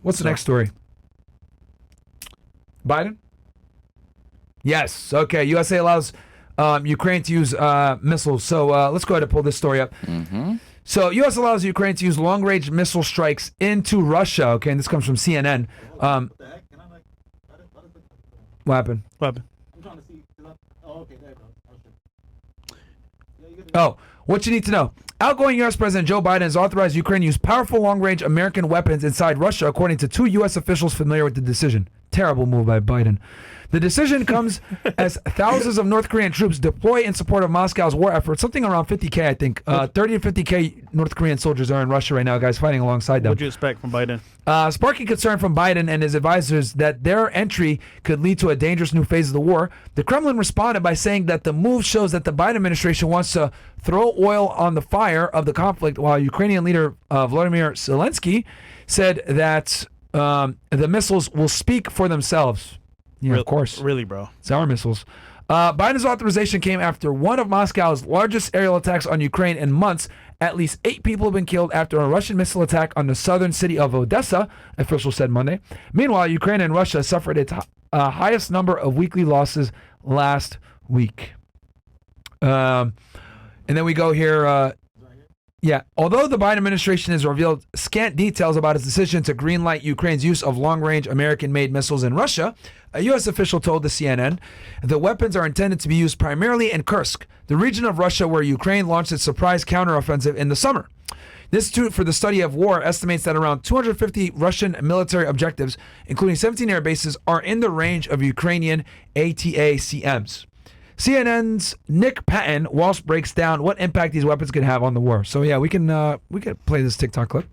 What's the next story? Biden? Yes. Okay. USA allows Ukraine to use missiles. So let's go ahead and pull this story up. So U.S. allows Ukraine to use long-range missile strikes into Russia. Okay, and this comes from CNN. What the heck? Can I like? What happened? What happened? I'm trying to see. Oh, okay, there you go. Oh, what you need to know. Outgoing U.S. President Joe Biden has authorized Ukraine to use powerful long-range American weapons inside Russia, according to 2 U.S. officials familiar with the decision. Terrible move by Biden. The decision comes as thousands of North Korean troops deploy in support of Moscow's war effort. Something around 50K, I think. 30 to 50K North Korean soldiers are in Russia right now, guys, fighting alongside them. What do you expect from Biden? Sparking concern from Biden and his advisors that their entry could lead to a dangerous new phase of the war, the Kremlin responded by saying that the move shows that the Biden administration wants to throw oil on the fire of the conflict, while Ukrainian leader Volodymyr Zelensky said that the missiles will speak for themselves. Yeah, of course. Really, bro. It's our missiles. Biden's authorization came after one of Moscow's largest aerial attacks on Ukraine in months. At least 8 people have been killed after a Russian missile attack on the southern city of Odessa, officials said Monday. Meanwhile, Ukraine and Russia suffered its highest number of weekly losses last week. And then we go here. Yeah, although the Biden administration has revealed scant details about its decision to greenlight Ukraine's use of long-range American-made missiles in Russia, a U.S. official told the CNN the weapons are intended to be used primarily in Kursk, the region of Russia where Ukraine launched its surprise counteroffensive in the summer. The Institute for the Study of War estimates that around 250 Russian military objectives, including 17 air bases, are in the range of Ukrainian ATACMs. CNN's Nick Patton Walsh breaks down what impact these weapons could have on the war. So yeah, we can play this TikTok clip.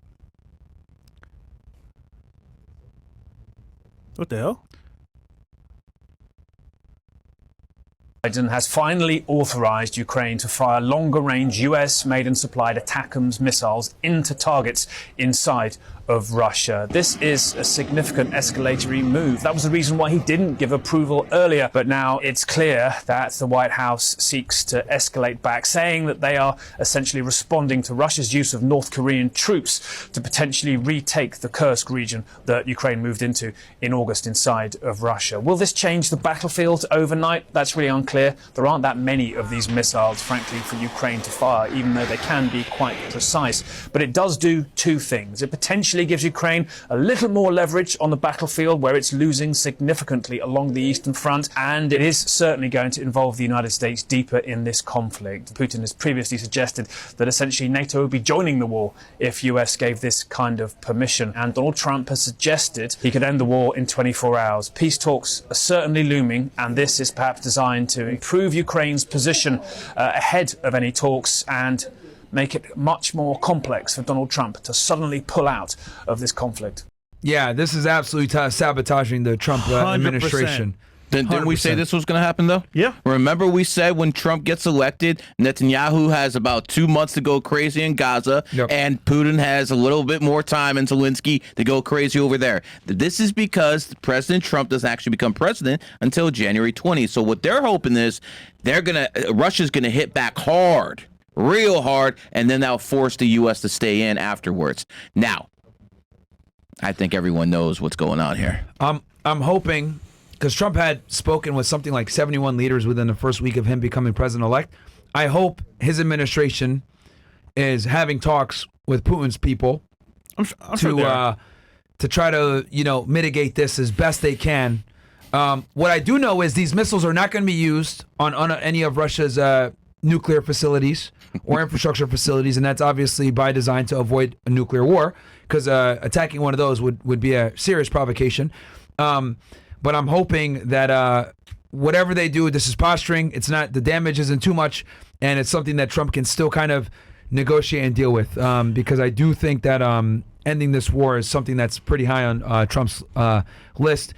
What the hell? Biden has finally authorized Ukraine to fire longer-range US-made and supplied ATACMS missiles into targets inside of Russia. This is a significant escalatory move. That was the reason why he didn't give approval earlier, but now it's clear that the White House seeks to escalate back, saying that they are essentially responding to Russia's use of North Korean troops to potentially retake the Kursk region that Ukraine moved into in August inside of Russia. Will this change the battlefield overnight? That's really unclear. There aren't that many of these missiles, frankly, for Ukraine to fire, even though they can be quite precise. But it does do 2 things. It potentially gives Ukraine a little more leverage on the battlefield where it's losing significantly along the Eastern Front, and it is certainly going to involve the United States deeper in this conflict. Putin has previously suggested that essentially NATO would be joining the war if US gave this kind of permission, and Donald Trump has suggested he could end the war in 24 hours. Peace talks are certainly looming, and this is perhaps designed to improve Ukraine's position ahead of any talks and make it much more complex for Donald Trump to suddenly pull out of this conflict. Yeah, this is absolutely sabotaging the Trump administration. Didn't we say this was going to happen, though? Yeah. Remember we said when Trump gets elected, Netanyahu has about 2 months to go crazy in Gaza, and Putin has a little bit more time and Zelensky to go crazy over there. This is because President Trump doesn't actually become president until January 20th. So what they're hoping is Russia's going to hit back hard, real hard, and then that'll force the U.S. to stay in afterwards. Now, I think everyone knows what's going on here. I'm hoping, because Trump had spoken with something like 71 leaders within the first week of him becoming president-elect. I hope his administration is having talks with Putin's people to try to mitigate this as best they can. What I do know is these missiles are not going to be used on any of Russia's nuclear facilities or infrastructure facilities, and that's obviously by design to avoid a nuclear war, because attacking one of those would be a serious provocation. But I'm hoping that whatever they do, this is posturing. It's not, the damage isn't too much, and it's something that Trump can still kind of negotiate and deal with. Because I do think that ending this war is something that's pretty high on Trump's list.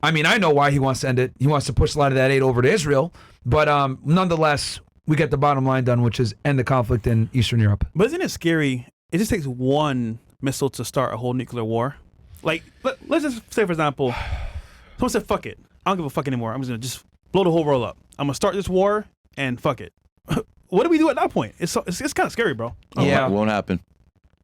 I mean, I know why he wants to end it. He wants to push a lot of that aid over to Israel. But nonetheless, we get the bottom line done, which is end the conflict in Eastern Europe. But isn't it scary? It just takes one missile to start a whole nuclear war. Like, let's just say, for example, someone said, fuck it. I don't give a fuck anymore. I'm just going to just blow the whole world up. I'm going to start this war and fuck it. What do we do at that point? It's kind of scary, bro. Yeah. It won't happen.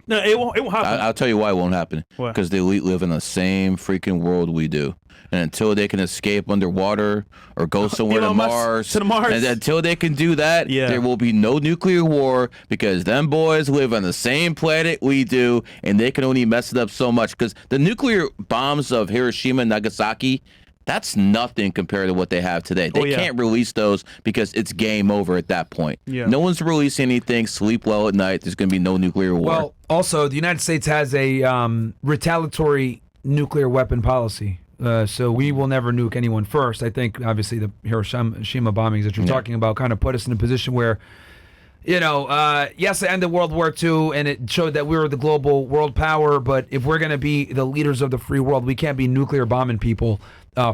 No, it won't happen. I'll tell you why it won't happen. Why? Because the elite live in the same freaking world we do. And until they can escape underwater or go somewhere to Elon Musk Mars, to the Mars. and until they can do that, Yeah. there will be no nuclear war because them boys live on the same planet we do, and they can only mess it up so much. Because the nuclear bombs of Hiroshima and Nagasaki, that's nothing compared to what they have today. They can't release those because it's game over at that point. Yeah. No one's releasing anything. Sleep well at night. There's going to be no nuclear war. Well, also, the United States has a retaliatory nuclear weapon policy. So we will never nuke anyone first. I think, obviously, the Hiroshima bombings that you're talking about kind of put us in a position where, yes, it ended World War II, and it showed that we were the global world power, but if we're going to be the leaders of the free world, we can't be nuclear bombing people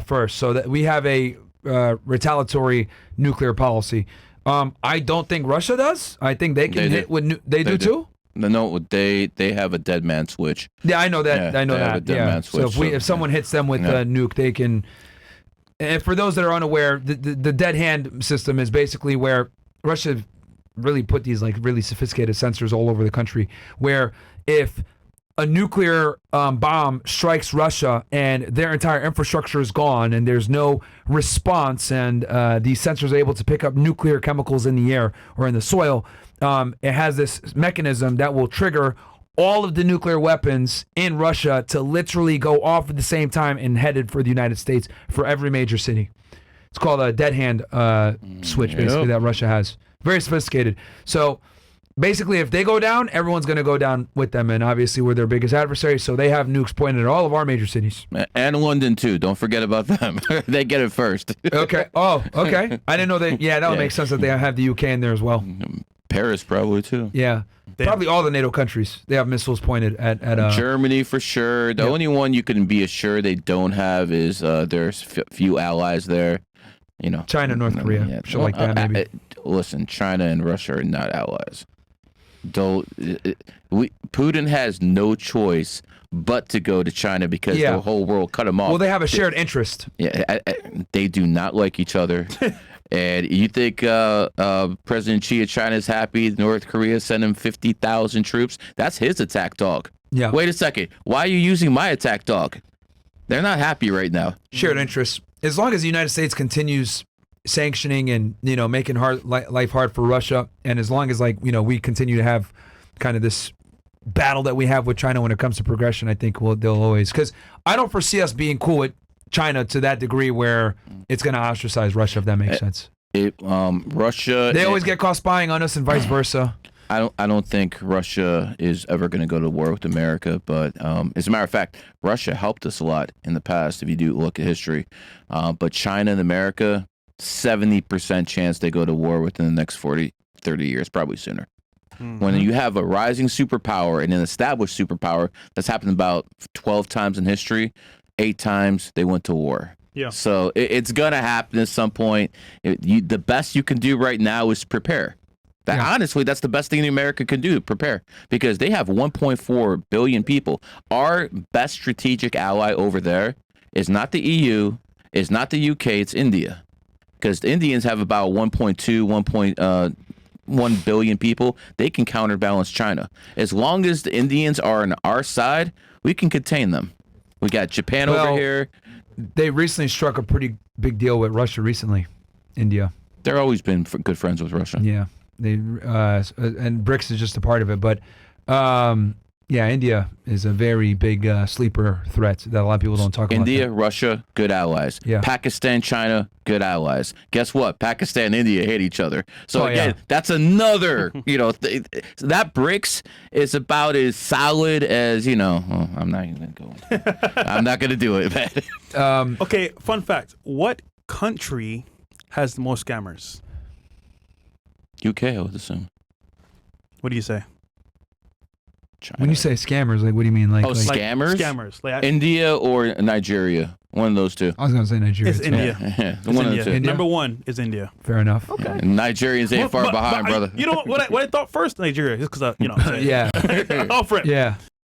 first. So that we have a retaliatory nuclear policy. I don't think Russia does. I think they can hit with they do too. No, they have a dead man switch. Yeah, I know that. Yeah, I know they have that. a dead Yeah. man So switch, if someone hits them with a nuke, they can. And for those that are unaware, the dead hand system is basically where Russia really put these like really sophisticated sensors all over the country. Where if a nuclear bomb strikes Russia and their entire infrastructure is gone and there's no response, and these sensors are able to pick up nuclear chemicals in the air or in the soil. It has this mechanism that will trigger all of the nuclear weapons in Russia to literally go off at the same time and headed for the United States for every major city. It's called a dead hand switch, basically, that Russia has. Very sophisticated. So basically, if they go down, everyone's going to go down with them. And obviously, we're their biggest adversary. So they have nukes pointed at all of our major cities. And London, too. Don't forget about them. They get it first. Okay. Oh, okay. I didn't know that. Yeah, that would make sense that they have the UK in there as well. Paris, probably, too. Yeah. Probably all the NATO countries. They have missiles pointed at Germany, for sure. The only one you can be assured they don't have is there's few allies there. China, North Korea, shit like that, maybe. Listen, China and Russia are not allies. Putin has no choice but to go to China because the whole world cut him off. Well, they have a shared interest. Yeah, they do not like each other. And you think President Xi of China is happy North Korea sent him 50,000 troops? That's his attack dog. Yeah. Wait a second. Why are you using my attack dog? They're not happy right now. Shared interest. As long as the United States continues sanctioning and making life hard for Russia, and as long as we continue to have kind of this battle that we have with China when it comes to progression, I think they'll always, because I don't foresee us being cool with China to that degree where it's going to ostracize Russia, if that makes sense. Russia. They always get caught spying on us and vice versa. I don't think Russia is ever going to go to war with America, but as a matter of fact, Russia helped us a lot in the past, if you do look at history. But China and America, 70% chance they go to war within the next 30 years, probably sooner. Mm-hmm. When you have a rising superpower and an established superpower, that's happened about 12 times in history, 8 times they went to war. Yeah. So it's going to happen at some point. The best you can do right now is prepare. Honestly, that's the best thing America can do, prepare, because they have 1.4 billion people. Our best strategic ally over there is not the EU, is not the UK, it's India, because the Indians have about 1.1 billion people. They can counterbalance China. As long as the Indians are on our side, we can contain them. We got Japan over here. They recently struck a pretty big deal with Russia recently, India. They've always been good friends with Russia. Yeah. And BRICS is just a part of it, but India is a very big sleeper threat that a lot of people don't talk about. India, Russia, good allies. Yeah. Pakistan, China, good allies. Guess what? Pakistan and India hate each other. So that's another, that BRICS is about as solid as, I'm not even going to go. I'm not going to do it, man. Okay, fun fact. What country has the most scammers? UK, I would assume. What do you say? China. When you say scammers, what do you mean? Scammers? Scammers. India or Nigeria. One of those two. I was going to say Nigeria. It's India. One of India. the two. Number 1 is India. Fair enough. Okay. Nigerians ain't far behind, brother. You know what I thought first? Nigeria. Just because, yeah. All for it. Yeah.